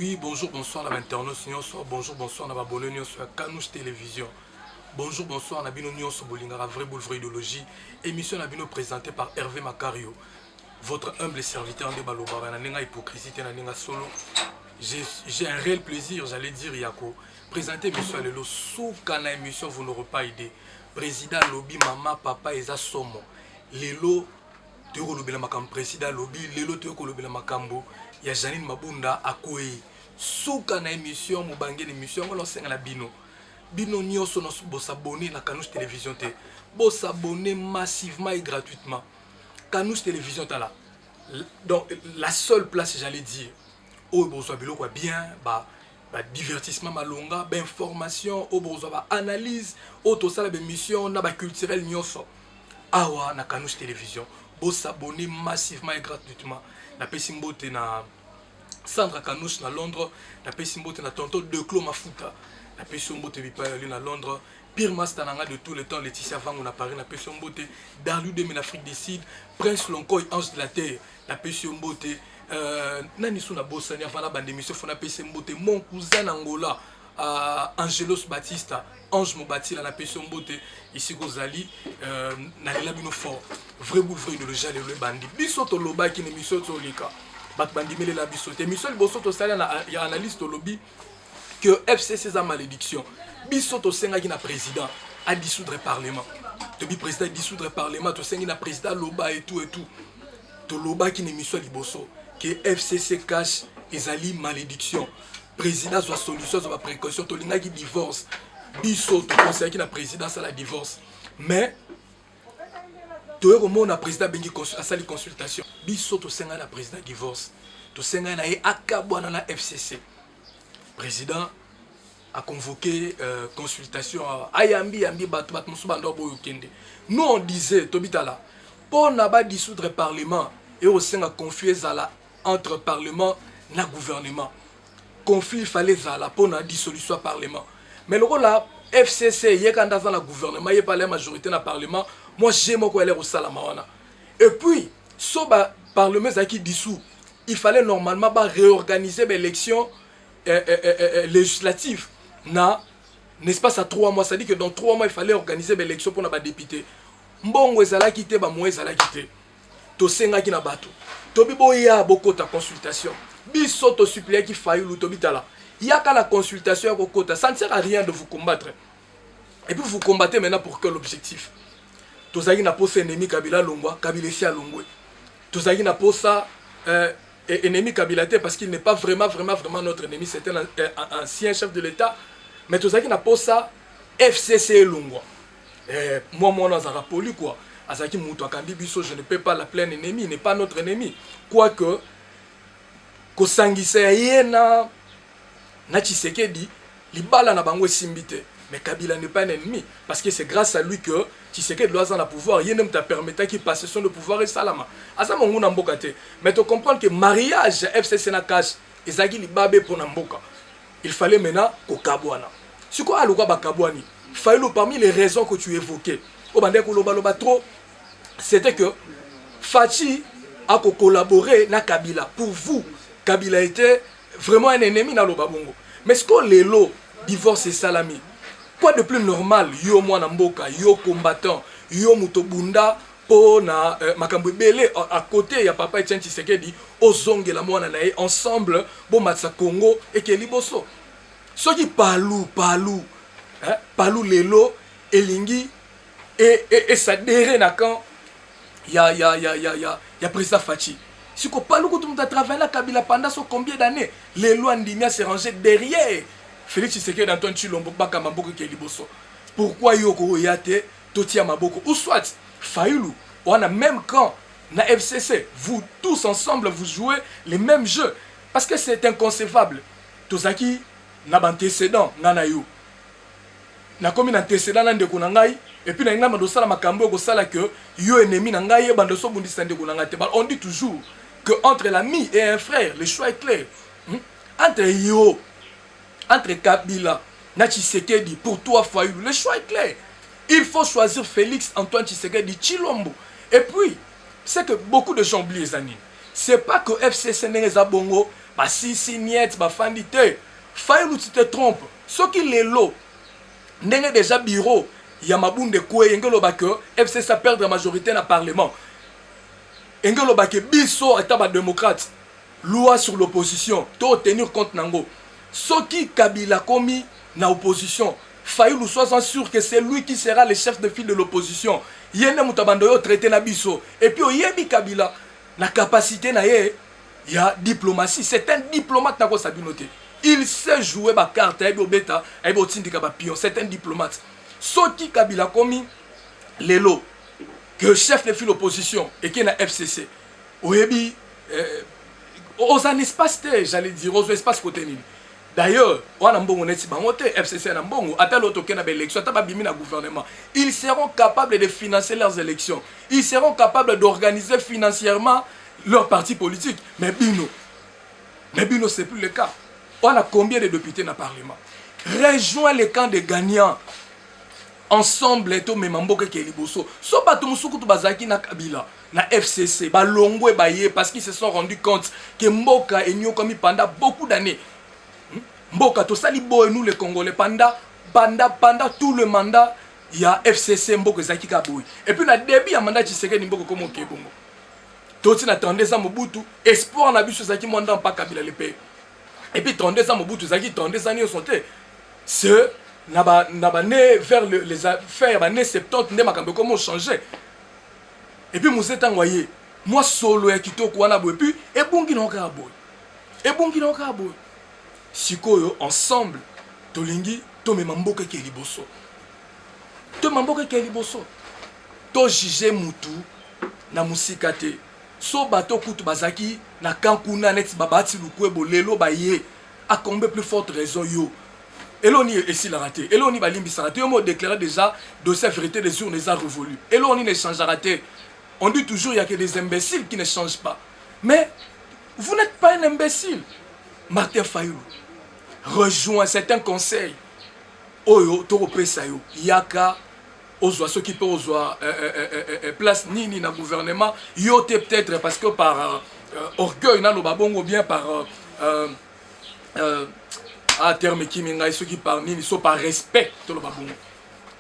Oui, bonjour, bonsoir à l'internaute, bonjour, bonsoir à l'abonné sur Kanouche Télévision. Bonjour, bonsoir à Bino Nyon Sobolinga, la vraie boule, vraie idéologie. Émission Nabino présentée par Hervé Macario, votre humble serviteur de Baloba, Nanenga hypocrisie, Nanenga solo. J'ai un réel plaisir, j'allais dire, Yako. Présenter émission à l'élo, sous kana émission, vous n'aurez pas idée. Président Lobby, maman, papa, Eza Somo. L'élo, tu es le président Lobby, l'élo, tu es le Makambo. Il y a Janine Mabunda à Koué. Souka na émission, Moubangue l'émission, on l'a la Bino. Bino Nyoso, nous s'abonner à Kanouche Télévision. Vous s'abonner massivement et gratuitement. Kanouche Télévision, là. Donc, la seule place, j'allais dire, où vous avez bien, divertissement malonga, information, où vous avez analyse, où tout ça, l'émission, na culturel Nyoso. Awa na Kanouche Télévision. Vous s'abonner massivement et gratuitement. La Pessimbote na Sandra Kanouche na Londres, la Pessimbote na Tonton de Clos Mafuta, la Pessimbote Vipayali na Londres, Pire Mastananga de tout le temps, Laetitia Vango na Paris, la Pessimbote, Darlu de l'Afrique du Sud, Prince Lonkoy, Ange de la Terre, la Pessimbote, Nanisu na Bossani, avant la bande d'émission, la Pessimbote, mon cousin Angola, Angelos Batista, Ange Mobati, la Pessimbote, ici Gozali, Nalila Bino Fort, vrai boule, vrai idéologie, le bandi, Bisoto Loba qui n'est mission sur les cas. Bandi mele la bisote. Michel Bosoto sala il y a un analyste au lobby que FCC a malédiction. Bisoto senga qui na président a dissoudre le parlement. Tobi président dissoudre le parlement, to senga na président loba et tout. To loba qui ne Michel Boso que FCC cache ezali malédiction. Président soit solution soit précaution to linga qui divorce. Bisoto conseiller qui na président ça la divorce. Mais tout le monde a président bengi à sali consultation. Biso to senga na président divorce. To senga na akabwana na FCC. Président a convoqué consultation ayambi batu musubando boyo kende. Nous on disait tobitala pour na ba dissoudre parlement et au senga conflit zala entre parlement na gouvernement. Conflit fallait zala pour na dissolution parlement. Mais le là FCC yekanda dans la gouvernement yé pas la majorité na parlement. Moi, j'aime quoi aller au Salamawana. Et puis, ce parlement qui dissous, il fallait normalement réorganiser l'élection législative. N'est-ce pas, ça 3 mois. Ça dit que dans 3 mois, il fallait organiser l'élection pour les députés. Mbongo ezala quitté, moi ezala quitté. To senga ki na bato. Tobi boya boko ta consultation. Biso to supplier qui faille ou tobi tala. Il y a qu'à la consultation à kota. Ça ne sert à rien de vous combattre. Et puis vous combattez maintenant pour quel objectif? Tozaki na posa ennemi Kabila Longwa, Kabila si à Longwe. Tozaki na posa ennemi Kabila parce qu'il n'est pas vraiment notre ennemi, c'est un ancien chef de l'État. Mais Tozaki na posa FCC Longwa. Moi, on a poli quoi. Azaki Moutou Akandi Biso, je ne peux pas l'appeler un ennemi, il n'est pas notre ennemi. Quoique, Kosangise Yena, na Tshisekedi, Libala na Bangwe Simbite. Mais Kabila n'est pas un ennemi. Parce que c'est grâce à lui que Tshisekedi doit avoir le pouvoir. Il ne permettait qu'il passe son pouvoir et salama. Asa mongu na mboka te. Mais tu comprends que mariage FCC na cash ezaki libabe pour Namboka. Il fallait maintenant ko kabwana. Si quoi aluka ba kabwani. Fallait parmi les raisons que tu évoquais. Au bande ko loba trop, c'était que Fachi a collaboré na Kabila. Pour vous, Kabila était vraiment un ennemi na loba bongo. Mais ce qu'on les lots divorce et salami. Quoi de plus normal, yo mwana mboka, yo combattant, yo mutobunda, po na makambo belé à côté, il y a papa Etienne Tshisekedi, ozonge la mwana nae ensemble, bon matsa Congo et Keliboso. Ce qui palou, hein, palou lelo, elingi, et ça derrière na quand, y a président Fachi. Si ko palou quand on a travaillé la Kabila pendant combien d'années, lelo andimia s'est rangé derrière. Félix Tshisekedi d'Antoine Chilombo baka maboko ke liboso. Pourquoi yoko yate totia maboko ou soit Fayoulou on a même camp na FCC, vous tous ensemble vous jouez les mêmes jeux parce que c'est inconcevable. Tozaki na antécédent ngana yo. Na komi na antécédent na ndeko na ngai et puis na ngama do sala makambo ko sala que yo ennemi na ngai bando so bundisa ndeko na ngate. On dit toujours que entre l'ami et un frère, le choix est clair. Entre Kabila et Tshisekedi, pour toi, Fayoulou, le choix est clair. Il faut choisir Félix Antoine Tshisekedi Chilombo. Et puis, c'est que beaucoup de gens oublient les années. C'est pas que FCC n'est pas bongo, basisi niet bafandi te Fayulu tu te trompes ce qui les lots ndenge déjà bureau ya mabunde kwe ngelo ba que FCC perdre la majorité na parlement ngelo ba que biso ata ba démocrate loi sur l'opposition to tenir compte nango ce qui Kabila commis na opposition Fayulu sois sûr que c'est lui qui sera le chef de file de l'opposition yene mutabando yo traité na biso et puis oyebi Kabila la capacité na ye ya diplomatie c'est un diplomate na ko sabinoté il sait jouer ma carte et beta et botindika ba pion c'est un diplomate Soti Kabila komi lelo que chef de file d'opposition et qui est na FCC oyebi aux un espace j'allais dire aux espace côté nini d'ailleurs on a mbongo neti bangote FCC na mbongo ata l'autre qui na élection ata ba bimi na gouvernement ils seront capables de financer leurs élections ils seront capables d'organiser financièrement leur parti politique mais bino c'est plus le cas. On a combien de députés dans le Parlement? Rejoins les camps des gagnants. Ensemble, et tout, mais mamboke qui est liboso. So bato musuku tu bazaki na Kabila, na FCC, ba longwe baye parce qu'ils se sont rendus compte que Mboka et Nyo commis pendant beaucoup d'années. Mboka to sali boy nous les Congolais pendant tout le mandat il y a FCC Mboka zaki kaboui. Et puis na début ya mandat Tshisekedi Mboka comme OK bongo. Toti na 32 ans Mobutu, espoir na biso zaki mandat pas Kabila le pays. Et puis 32 ans Mobutu zaki 32 ans sont ce n'a né vers les affaires né 70 ne makambo comment changer. Et puis Moussa Tangoye moi solo ya kitoko wana boy puis et bongi na ka boy sikoyo ensemble tolingi to me mamboka ke liboso to juger mutu na musika te so bato kutu bazaki na kankuna net babati lukwebo lelo baye a combien plus forte raison yo eloni esi la raté eloni balimbi sa raté mo déclaré déjà dossier vérité des urnes a révolu eloni ne changera raté on dit toujours il y a que des imbéciles qui ne changent pas mais vous n'êtes pas un imbécile Martin Fayulu rejoint certains conseils oyo to pesa yo yaka ozwa ceux qui peut ozwa place nini na gouvernement yote peut-être parce que par orgueil na lo babongo bien par à terme qui minga ceux qui par nini so par respect to lo babongo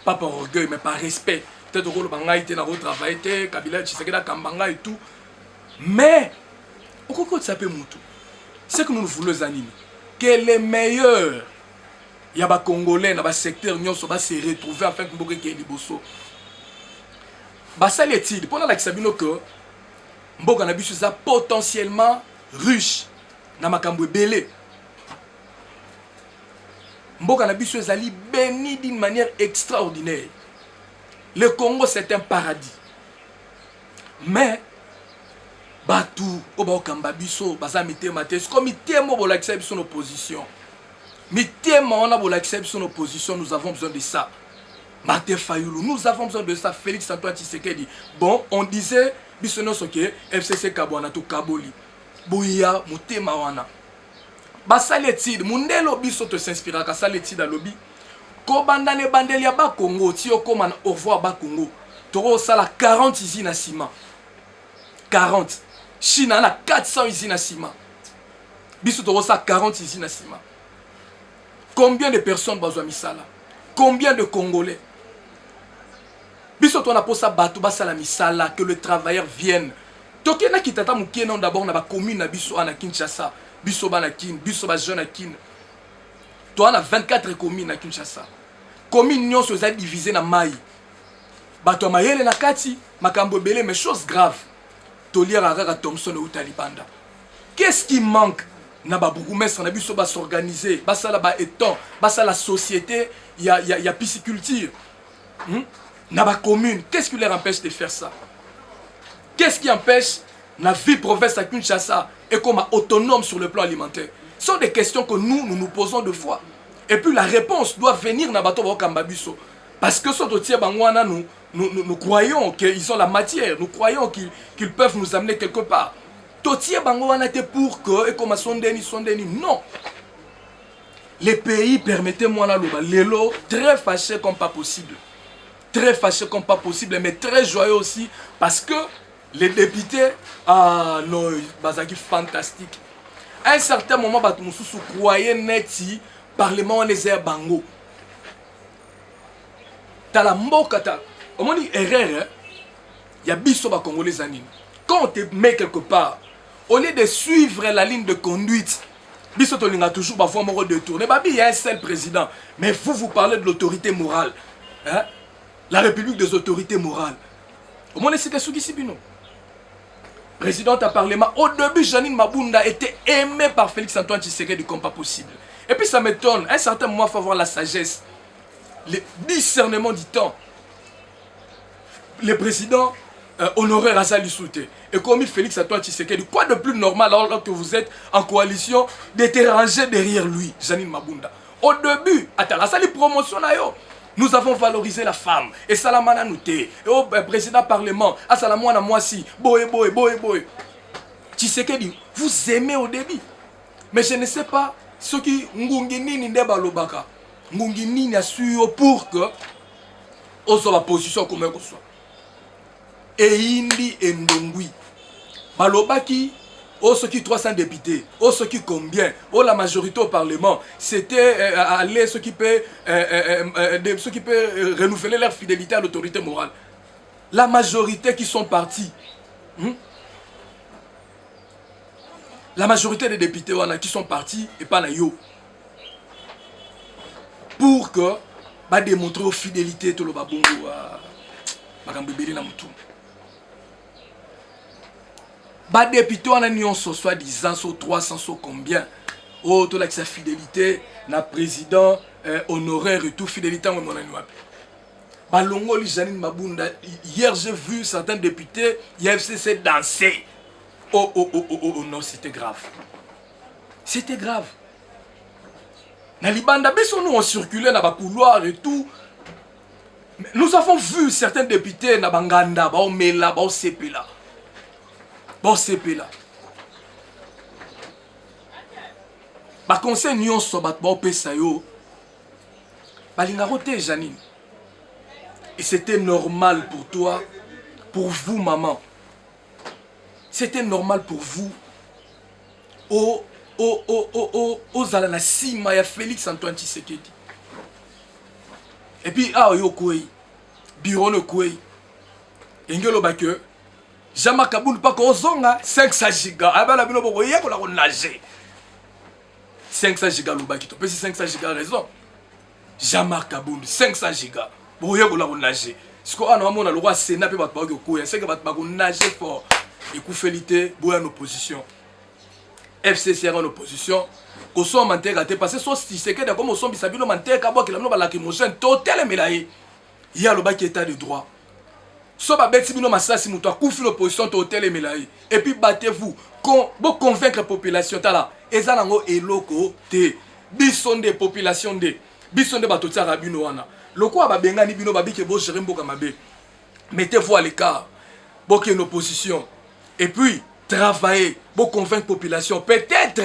pas par orgueil mais par respect peut-être que le banga était na retravailler Kabila Tshisekedi kambanga et tout mais au coco de sape mutu c'est que nous voulons animer que les meilleurs il y a des Congolais dans le secteur nous va se retrouver afin que nous puissions liboso. Ça l'étude pendant la Sabino que Mboka na biso ça potentiellement riche na makambo belé. Mboka na biso ezali béni d'une manière extraordinaire. Le Congo c'est un paradis. Mais Batou Obakamba biso baza mitema te comme mitemo bolakisa biso en opposition. Mitema on a bolakisa biso en opposition, nous avons besoin de ça. Martin Fayulu, nous avons besoin de ça. Félix Antoine Tshisekedi. Bon, on disait biso no soke FCC Kabwana to Kaboli. Boya mutema wana. Basaletide mundelo biso to s'inspira ka saletide lobby. Ko bandane bandeli ya ba Congo ti okoma na au revoir ba Congo. Toro sala 40 usines à ciment. 40. Chine a 400 usines à ciment. Biso toro sala 40 usines à ciment. Combien de personnes besoin misala? Combien de Congolais? Biso to na posa batu basala misala que le travailleur vienne. Toke na kitata mukie non d'abord na ba commune na biso ana Kinshasa. Biso bana kin, biso ba jeune kin. To ana 24 communes na Kinshasa. Commune nyonso za divisé na mai. Bato mayele na kati makambo belé mais chose grave. Tolier Arara Thompson ou Talibanda. Qu'est-ce qui manque? Na ba bourgmestre na biso ba s'organiser, ba sala ba étant, ba sala société, il y a pisciculture. Na ba commune, qu'est-ce qui leur empêche de faire ça? Qu'est-ce qui empêche la vie province à Kinshasa et comme autonome sur le plan alimentaire? Ce sont des questions que nous posons deux fois. Et puis la réponse doit venir na bato ba Kambabiso. Parce que soto tie bangwana nous croyons qu'ils ont la matière, nous croyons qu'ils peuvent nous amener quelque part. Totier Bangoana était pour que, et comme sondeni, non. Les pays, permettez-moi là, l'élo, très fâché comme pas possible. Très fâché comme pas possible, mais très joyeux aussi, parce que les députés, non, Bazaki fantastique. À un certain moment, bato mususu croyait neti parlement les airs bango. T'as la mboka ta. On dit erreur, il y a biso ba congolais anine. Quand on te met quelque part, au lieu de suivre la ligne de conduite, biso to linga toujours ba fois moko détourner. Babi il y a un seul président, mais vous parlez de l'autorité morale. Hein? La République des autorités morales. Au moins c'est que Sugi Sibino. Présidente à Parlement, au début, Janine Mabunda était aimée par Félix Antoine Tshisekedi comme pas possible. Et puis ça m'étonne, à un certain moment, il faut avoir la sagesse, le discernement du temps. Le président honoré Razali Souté et comme Félix Antoine Tshisekedi, quoi de plus normal alors que vous êtes en coalition d'être rangé derrière lui, Janine Mabunda. Au début, à la promotion, nous avons valorisé la femme. Et Salamana Nouté. Et au président parlement. À Salamana Moisi. Boé. Tshisekedi, vous aimez au début. Mais je ne sais pas ce qui Ngunginini Ndeba Lobaka. Ngunginini a su pour que on soit la position comme elle soit. Et Indi et Ndongui. Balobaki. Oh, ceux qui 300 députés, oh, ceux qui combien, oh, la majorité au Parlement, c'était aller ceux qui peuvent renouveler leur fidélité à l'autorité morale. La majorité qui sont partis, la majorité des députés qui sont partis et pas yo, pour que bah démontrer aux fidélités tout le babongo Bah député on a nion soit disant sur 300 sur combien. Oh tout là sa fidélité na président honoraire et tout fidélité on mon annuel. Bah longo li Janine Mabunda hier j'ai vu certains députés IFCC danser. Oh non c'était grave. C'était grave. Na libanda beso nous on circulait dans ba couloir et tout. Nous avons vu certains députés na banganda ba omela ba osepela. Bon CP là. Par conseil nous sommes battus pesa yo. Balingarote Janine. Et c'était normal pour toi, pour vous maman. C'était normal pour vous. Zalana Sima ya Félix Antoine Tshisekedi. Et puis yo kouei. Bureau no kouei. Engelo bakeu. Jama Kaboul pas qu'on zonga 500 gigas. Ah ben la bino boko yeko la ko nager. 500 gigas lo bakito. Peut 500 gigas raison. Jama Kaboul 500 gigas. Bo yeko la ko nager. Ce qu'on a mona le roi Sénat pe bat ba ko ya. C'est que bat ba ko nager fort. Et coup félité boya en opposition. FCCR en opposition. Ko so manteka te parce que so c'est que comme so bisabino manteka bo que la no ba lacrymogène total melaye. Il y a le bac état de droit. So ba beti bino masasi muto akufi l'opposition totel et melaye. Et puis battez-vous pour convaincre la population tala eza nango eloko te bisonde population de bisonde batotsa rabino wana loko ba bengani bino babike bo gérer mboka mabe. Mettez-vous à l'écart. Bo qui une opposition et puis travailler pour convaincre la population peut-être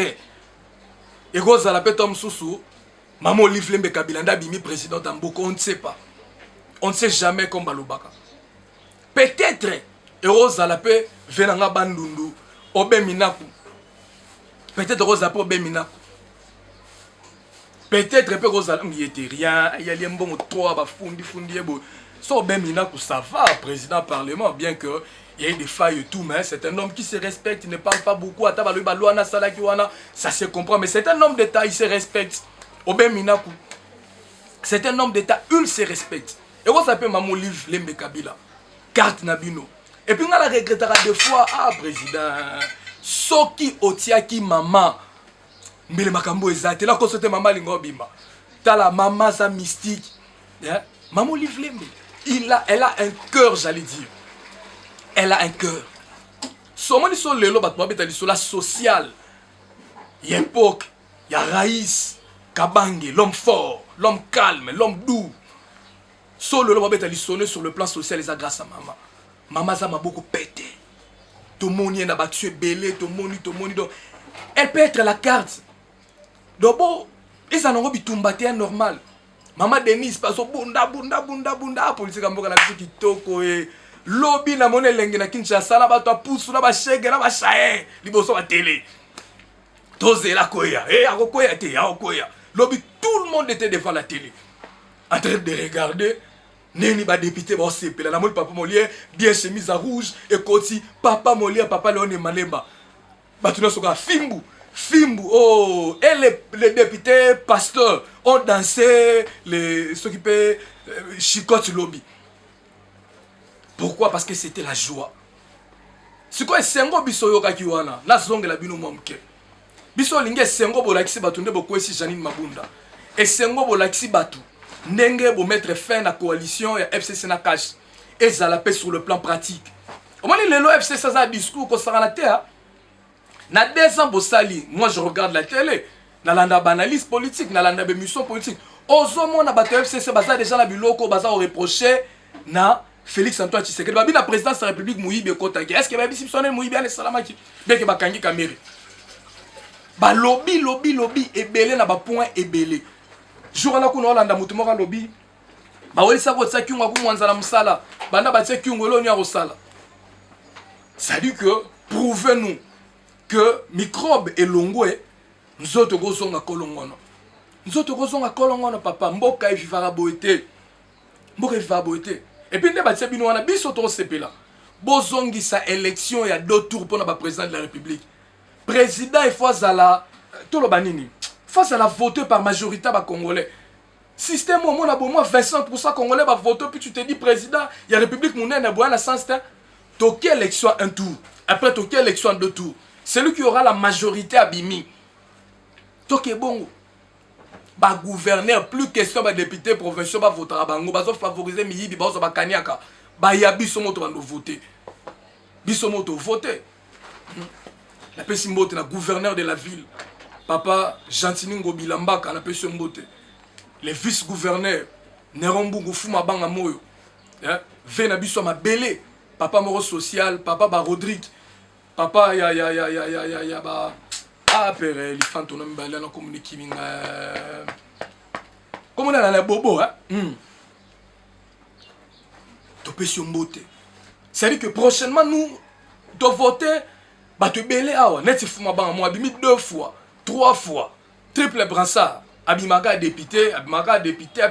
et goza la petom susu maman Olive Lembe Kabila nda bimi président Mboko on ne sait pas. On ne sait jamais comme balobaka. Peut-être, Rose à la paix, Venanga Bandundu, Obe Minaku. Peut-être Rose à Obe Minaku. Peut-être que Rose à la il était rien, il y a un bon trois, fundi. So Obe Minaku, ça va, président parlement, bien que il y ait des failles et tout, mais c'est un homme qui se respecte, il ne parle pas beaucoup, ça se comprend, mais c'est un homme d'État, il se respecte. Obe Minaku, c'est un homme d'État, il se respecte. Et Rose à paix, Maman Olive Lembe Kabila. Carte Nabino. Et puis on a la regrettera deux fois. Ah, président. Soki otiaki maman. Mais le makambo ezate. Là, quand c'était maman lingobima. T'as la maman sa mystique. Maman Olive Lembe. Elle a un cœur, j'allais dire. Elle a un cœur. Somme ni sol lelo batwa betali sur la sociale. Il y a époque. Il y a Raïs. Kabange. L'homme fort. L'homme calme. L'homme doux. Solo le babet ali sonné sur le plan social et grâce à maman. Maman ça m'a beaucoup pété. Tout le monde est battu belé, tout le monde donc elle peut être la carte. Donc bon, et ça n'ont pas bitumbaté normal. Maman Denise passe au bunda politique amboka na biki toko e lobby na monnaie lengi na Kinshasa la ba to pousse na ba chèque na ba chaé liboso ba télé. Tozela koya, akokoya te, akokoya. Lobby, tout le monde était devant la télé, en train de regarder. Neni ba député ba sepela na moli papa Molière bien chemise à rouge et koti papa Molière papa Léon Malemba. Ba tuna soka fimbu oh et les députés pasteurs ont dansé ceux qui paient chicote lobby. Pourquoi? Parce que c'était la joie. C'est quoi sengo biso yoka kiwana na zonge la bino momke. Biso linge sengo bolakisi batu nde bokwesi Janine Mabunda. Et sengo bolakisi batu ndenge bo mettre fin à la coalition ya FCC na cash et ça la paix sur le plan pratique. Au moins le FCC ça a discours ko sara na terre. Na 2 ans bosali, moi je regarde la télé, na landa analyse politique, na landa émission politique. Ozo mona bato FCC baza déjà na biloko baza au reprocher na Félix Antoine Tshisekedi. Babi na présidence de la République Moïbe Kotaki. Est-ce que babi sipsone Moïbe ale salamaki? Bien que bakangi kameri. Ba lobby ebele na ba point ebele. Jour na kuna Hollanda mutu moko lobby ba welisa ko tsa kyunga ku mwanza na musala banda ba tsa kyungo lo nya kosala. Ça dit que prouvez-nous que microbe elongwe nzoto kozonga kolongono. Nzoto kozonga kolongono papa mboka evivara boete. Mboka evivara boete. Et puis nde ba tsa bino wana biso to sepela. Bozongi sa élection ya 2 tours pour na président de la République. Président il faut zala tolo banini. Face à la voter par majorité à Congolais. Système au moins 25% Congolais va voter, puis tu te dis président, il y a République Mounène, il y a sens. Toqué élection un tour. Après toqué élection 2 tours. Celui qui aura la majorité à Bimi. Toqué bon. Bah gouverneur, plus question bah député provincial va voter à Bango. Bah favoriser Miyibi, bah ça Kanyaka. Bah y a bisomoto va voter. Bisomoto voter. La pessimbote, la gouverneur de la ville. Papa Jantiningo Bilambaka na pese mbote. Les vice-gouverneurs Nerombu Gufuma Banga Moyo. Vena biso ma belé. Papa Moro social, papa ba Rodrigue. Papa ya ba père les fantômes mbala na communiquer minga. Comment on a la bobo To pese mbote. C'est-à-dire que prochainement nous devons voter ba te belé awa net fuma banga mo abimi 2 fois. 3 fois, triple brassard, Abimaka député, Abimaka député.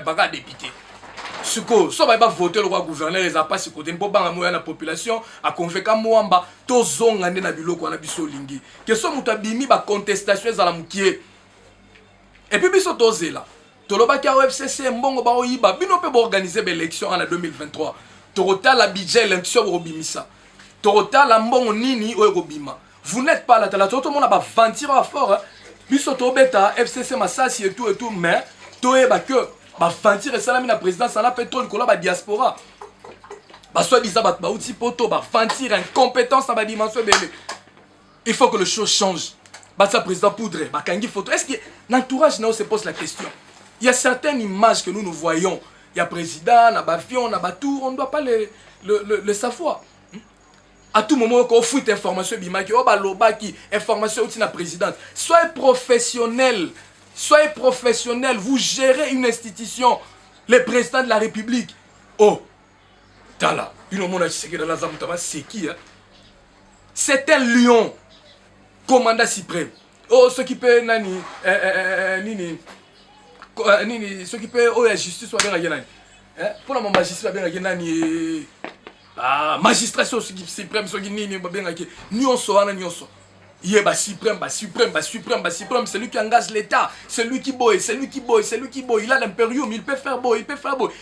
Ce que, soit va voter le roi gouverneur, les a pas ce côté, pour bangamoya la population, à convaincre Mwamba, tozonga na biloko na biso lingi. Que soit mutabimi ba contestation za la mukie. Et puis biso tozela. Toloba ki FCC mbongo ba oyiba, bino pe organiser l'élection en 2023. Torota la budget l'élection robimisa. Torota la mbongo nini o robima. Vous n'êtes pas là, tout le monde a ventir à fort. Bisoto beta FCC Massassi et tout, mais toé ba que ba ventir et salami la présidence ça la pétrole ko la ba diaspora. Ba soit bizarre ba outil poto ba ventir incompétence dans ba dimension belé. Il faut que les choses changent. Ba sa président poudre, ba kangi photo. Est-ce que l'entourage se pose la question? Il y a certaines images que nous voyons. Il y a président, na ba avion, na ba tour, on ne doit pas le savoir. À tout moment, quand on fout information, information au la présidente. Soyez professionnel. Soyez professionnel. Vous gérez une institution. Le président de la République. Oh, Tala. C'est qui? C'est un lion. Commandant suprême. Oh, ce qui peut nani. Ce qui peut. Oh, la justice. Pour la magistrat, nani. Ah, magistrat suprême, c'est lui qui engage l'État, c'est lui qui boy, il a l'impérium, il peut faire boy,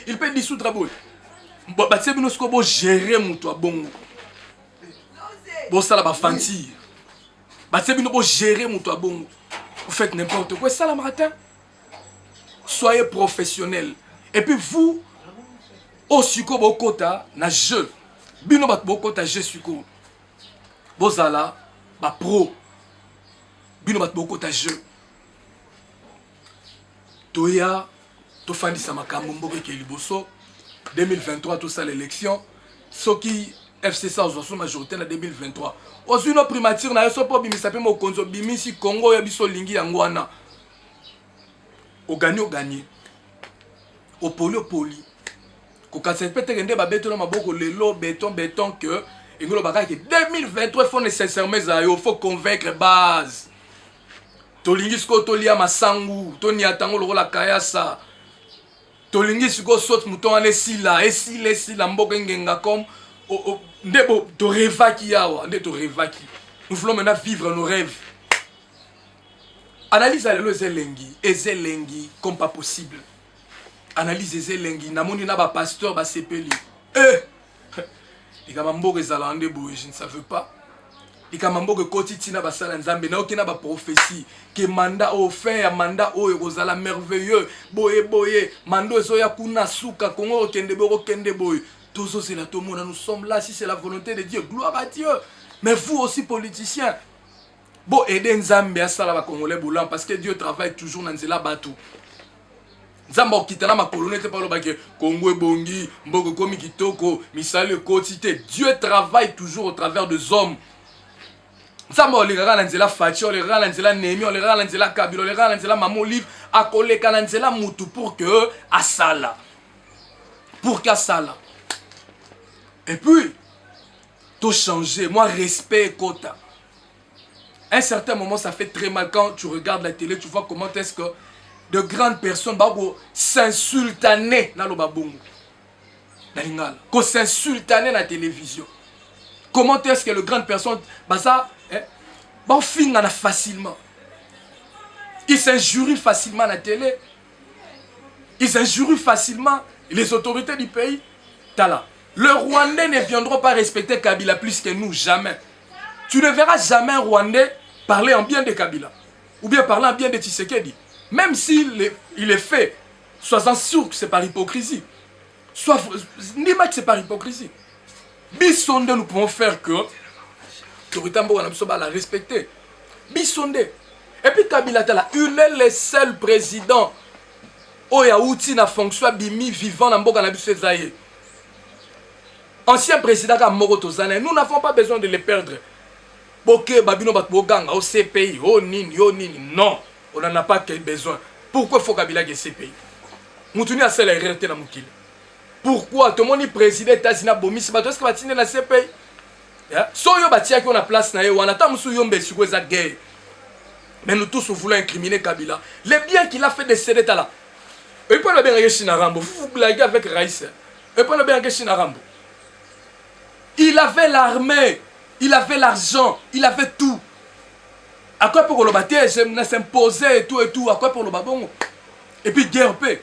il peut dissoudre boy. C'est bien ce que vous gérez mon toi bon. Bon ça là va fantir. C'est bien vous gérer mon toi bon. Vous faites n'importe quoi ça le matin. Soyez professionnel. Et puis vous au suko bokota na jeu. Bino bat bokota jeu suko. Bozala ba pro. Bino bat bokota jeu. Toya to fandisa makambo mboke ke liboso 2023 tout ça l'élection. Soki FCC ozo majorité na 2023. Ozuno primature na yoso po bimisa pe mo konzo bimisi Congo ya biso lingi yangwana. O gagné. Au poli. Quand c'est peut-être que babeto na maboko lelo béton que ingolo baka que 2023 faut nécessairement il faut convaincre base. tolingi siko tolia masangu toni atango lokola kayasa tolingi siko sot mouton ane esila mboka ngenga comme ndebo to rêvaki yawa nde to rêvaki. Nous voulons maintenant vivre nos rêves. Analyse à ezelengi comme pas possible. Analyse ezelengi namoni na ba pasteur ba sepeli. Les gamambo ezalande boye je ne savais pas. Les gamambo que kotitina ba sala nzambe na okina ba prophétie que mandat au fin mandat o ezala merveilleux boye mando ezoya kuna suka kongo okende boye. Tous c'est là tout le monde nous sommes là si c'est la volonté de Dieu gloire à Dieu. Mais vous aussi politiciens bon aider nzambe à sala ba congolais boulant parce que Dieu travaille toujours dans nzela batou. Nzambe okitana ma colonne te parlo ba ke Congo bongi mboko komi kitoko misale quotité. Dieu travaille toujours au travers des hommes. Nzambe olekaka na nzela Fachi olekaka na nzela Nemi olekaka na nzela Kabila olekaka na nzela Mama Olive akoleka na nzela mutu pour que asala et puis tout changer moi respect quota. À un certain moment ça fait très mal quand tu regardes la télé tu vois comment est-ce que de grandes personnes s'insultaner dans le babongo dans l'ingala qu'on s'insultaner dans la télévision. Comment est-ce que les grandes personnes finissent facilement, ils s'injurient facilement à la télé, ils injurient facilement les autorités du pays. Tala. Le Rwandais ne viendront pas respecter Kabila plus que nous, jamais. Tu ne verras jamais un Rwandais parler en bien de Kabila. Ou bien parler en bien de Tshisekedi. Même s'il est fait, sois-en sûr que c'est par hypocrisie. Dis-moi que c'est par hypocrisie. Bisonde, nous pouvons faire que Toritambo va la respecter. Bisonde. Et puis Kabila Tala, il est le seul président où il y a outil na fonction bimi vivant dans Mboka Nabiso Zaye. Ancien président comme Moro Zane, nous n'avons pas besoin de les perdre. Boke Babino Batboganga, au CPI, oh nini, non, on n'en a pas besoin. Pourquoi il faut Kabila que CPI? Moutuni a celle à hériter dans Moukile. Pourquoi tout le monde est président États-Unis Bomis, est-ce que va tenir la CPI? Soyo Batia qui a la place, on attend Moussou Yombe sur la guerre. Mais nous tous voulons incriminer Kabila. Les biens qu'il a fait de ces là. Et puis on a bien regardé Chinarambo. Vous blaguez avec Raïs. Et puis on a bien regardé Chinarambo. Il avait l'armée, il avait l'argent, il avait tout. À quoi pour le bâtir, s'imposer et tout, à quoi pour le babon? Et puis guerre paix.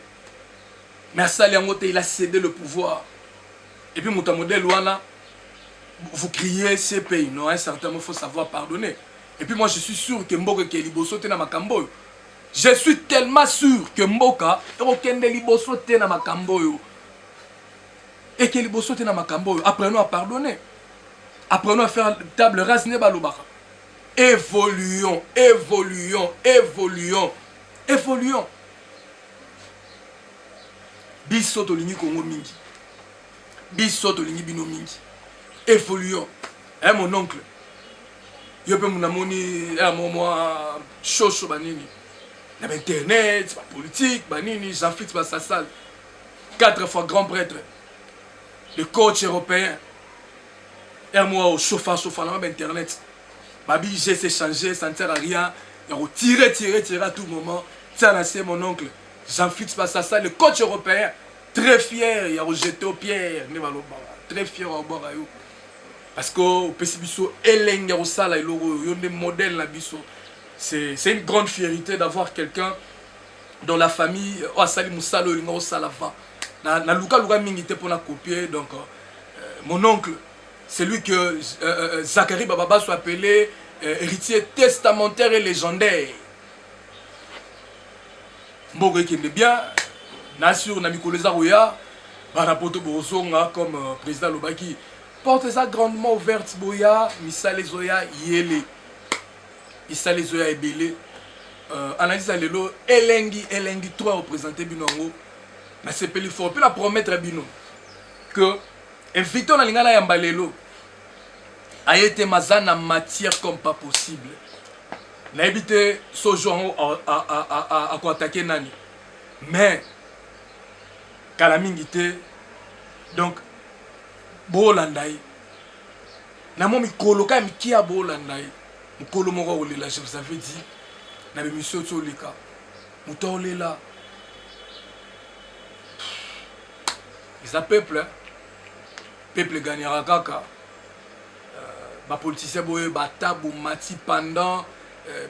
Mais à Saliangote, il a cédé le pouvoir. Et puis Moutamodel Ouana, vous criez ces pays. Non, à un certain moment, il faut savoir pardonner. Et puis moi, je suis sûr que Mboka qui est liboso na makambo. Je suis tellement sûr que Mboka est aucun de liboso na makambo. Et que liboso na makambo. Apprenons à pardonner. Apprenons à faire table rase ne balobaka. Évoluons. Biso to lingi Congo mingi. Biso to lingi bino mingi. Évoluons. Hein mon oncle. Yo pe mon amoni moi chocho banini. Na internet, pas politique, banini, Jean-Fritz Bassasal. 4 fois grand prêtre. Le coach européen. Et moi au chauffage dans internet. Babi j'ai s'échanger, ça ne sert à rien. Il faut tirer à tout moment. Ça c'est mon oncle Jean-Fritz Bassasal, le coach européen. Très fier, il a rejeté au pierre. Très fier au bord. Parce que au Pessibiso, Eleng Yarosala et le modèle la biso. C'est une grande fierté d'avoir quelqu'un dans la famille. Oh, Sali Moussalo, il n'a pas na Luka Mingite pour la copier. Donc, mon oncle, c'est lui que Zachary Bababa soit appelé héritier testamentaire et légendaire. Mbogo qui est bien, Nassur Namikoleza Rouya, Barapoto Borosonga comme président Lobaki. Porte ça grandement ouverte, Boya, Missale Zoya, Yele. Missale Zoya Ebele. Analyse à l'élo, Elengi 3 représenté Binongo. Mais c'est plus fort. Puis la promettre à Bino que, invitons la Lingala Yambalelo, a été mazana matière comme pas possible. N'a évité ce genre à attaquer Nani. Mais, Kalamingite, donc, Bolandai. Namo mikolo ka mikia Bolandai. Mikolo moko olela, je vous avais dit. na bémission toleka mutolela eza peuple peuple gagnera kaka ba politicien boye batabu mati pendant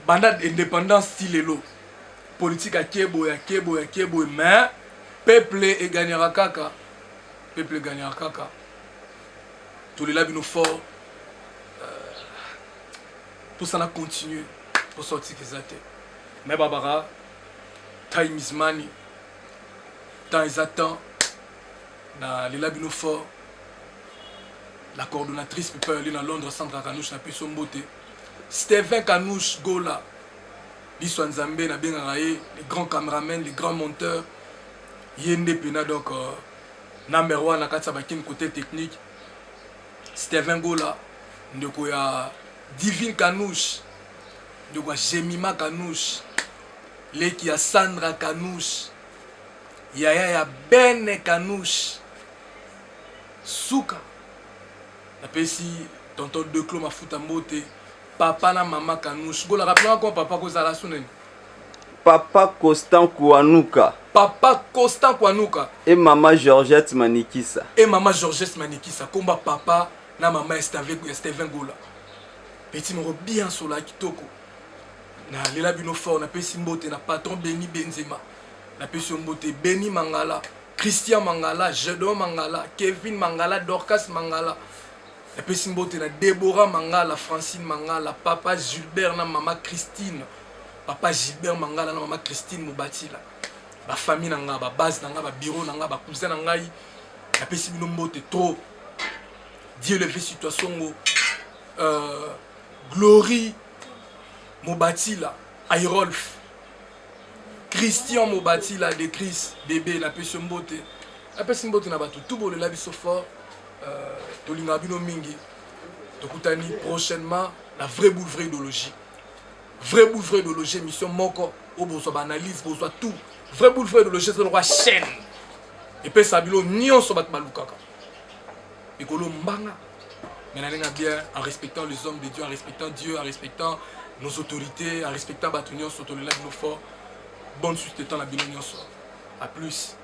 banda indépendance style politique à Kiebo, mais peuple et gagnera kaka. Peuple gagnera kaka. Tous les labs nous fort. Tout ça a continué pour sortir les athées. Mais Barbara, time is money. Temps is temps. Les labs nous fort. La coordonnatrice peut aller dans Londres, Sandra Kanouche, n'a plus son beauté. Steven Kanouche, Gola. L'histoire Nzambe, les grands caméramans, les grands monteurs. Yende Pena, donc, number one, côté technique. Steven Gola, il y a Divine Kanouche, il y a Jemima Kanouche, il y a Sandra Kanouche, il y a Ben Kanouche, Souka. Après, si tonton De Clos m'a foutu à moté. Papa na maman Kanouche. Gola, rappelez-moi comment papa Kozala Sounen. Papa Constant Kouanouka. Papa Constant Kouanouka. Et maman Georgette Manikissa. Et maman Georgette Manikissa. Combat papa na maman Steven Gola. Petit moro bien sur la kitoko. Na lela bino fort na pesi mbote na patron Beni Benzema. Na pesi mbote Beni Mangala, Christian Mangala, Jedon Mangala, Kevin Mangala, Dorcas Mangala. La personne bote na Déborah Mangala, Francine Mangala, papa Gilbert na maman Christine, papa Gilbert Mangala na maman Christine Moubatila. La famille nanga, ba base nanga, ba bureau nanga, ba cousin nanga. La personne bote trop. Dieu le fait situation Glory Moubatila, Ayrolf, Christian Moubatila de Chris bébé la personne bote. La personne bote na ba tout bon le labi so fort. Tolinga bino mingi tokutani prochainement la vraie boule vraie idéologie émission moko o bozo analyse bozo tout vraie boule vraie idéologie c'est la chaîne et puis ça bilo nyonso bat balukaka ekolo mbanga mais na bien en respectant les hommes de Dieu, en respectant Dieu, en respectant nos autorités, en respectant batunion sur tolela bino fort bonne suite de temps la bino nyonso à plus.